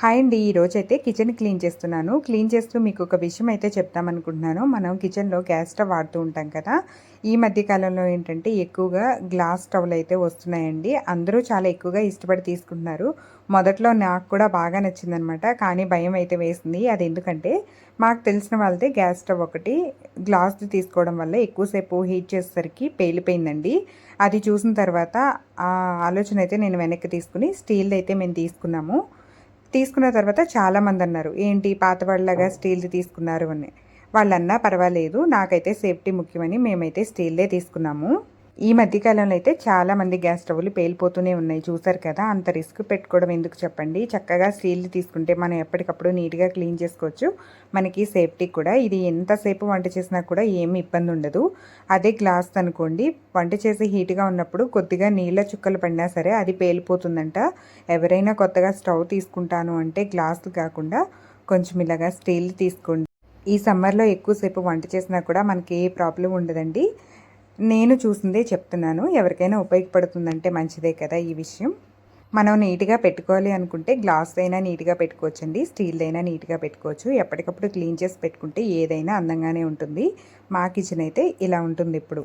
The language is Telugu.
హాయ్ అండి. ఈరోజైతే కిచెన్ క్లీన్ చేస్తున్నాను. క్లీన్ చేస్తూ మీకు ఒక విషయం అయితే చెప్తామనుకుంటున్నాను. మనం కిచెన్లో గ్యాస్ స్టవ్ వాడుతూ ఉంటాం కదా. ఈ మధ్య కాలంలో ఏంటంటే ఎక్కువగా గ్లాస్ స్టవ్లు అయితే వస్తున్నాయండి. అందరూ చాలా ఎక్కువగా ఇష్టపడి తీసుకుంటున్నారు. మొదట్లో నాకు కూడా బాగా నచ్చిందనమాట. కానీ భయం అయితే వేసింది. అది ఎందుకంటే మాకు తెలిసిన వాళ్ళదే గ్యాస్ స్టవ్ ఒకటి గ్లాస్ది తీసుకోవడం వల్ల ఎక్కువసేపు హీట్ చేసేసరికి పేలిపోయిందండి. అది చూసిన తర్వాత ఆ ఆలోచన అయితే నేను వెనక్కి తీసుకుని స్టీల్ది అయితే మేము తీసుకున్నాము. తీసుకున్న తర్వాత చాలామంది అన్నారు, ఏంటి పాతవాళ్ళలాగా స్టీల్ది తీసుకున్నారు అని. వాళ్ళన్నా పర్వాలేదు, నాకైతే సేఫ్టీ ముఖ్యమని మేమైతే స్టీల్దే తీసుకున్నాము. ఈ మధ్యకాలంలో అయితే చాలామంది గ్యాస్ స్టవ్లు పేలిపోతూనే ఉన్నాయి, చూసారు కదా. అంత రిస్క్ పెట్టుకోవడం ఎందుకు చెప్పండి. చక్కగా స్టీల్ తీసుకుంటే మనం ఎప్పటికప్పుడు నీట్గా క్లీన్ చేసుకోవచ్చు. మనకి సేఫ్టీ కూడా. ఇది ఎంతసేపు వంట చేసినా కూడా ఏమి ఇబ్బంది ఉండదు. అదే గ్లాస్ అనుకోండి, వంట చేసి హీట్గా ఉన్నప్పుడు కొద్దిగా నీళ్ళ చుక్కలు పడినా సరే అది పేలిపోతుందంట. ఎవరైనా కొత్తగా స్టవ్ తీసుకుంటాను అంటే గ్లాస్ కాకుండా కొంచెం ఇలాగా స్టీల్ తీసుకోండి. ఈ సమ్మర్లో ఎక్కువసేపు వంట చేసినా కూడా మనకి ఏ ప్రాబ్లం ఉండదండి. నేను చూసిందే చెప్తున్నాను. ఎవరికైనా ఉపయోగపడుతుందంటే మంచిదే కదా ఈ విషయం. మనం నీట్గా పెట్టుకోవాలి అనుకుంటే గ్లాస్ అయినా నీట్గా పెట్టుకోవచ్చండి, స్టీల్ అయినా నీట్గా పెట్టుకోవచ్చు. ఎప్పటికప్పుడు క్లీన్ చేసి పెట్టుకుంటే ఏదైనా అందంగానే ఉంటుంది. మా కిచెన్ అయితే ఇలా ఉంటుంది ఇప్పుడు.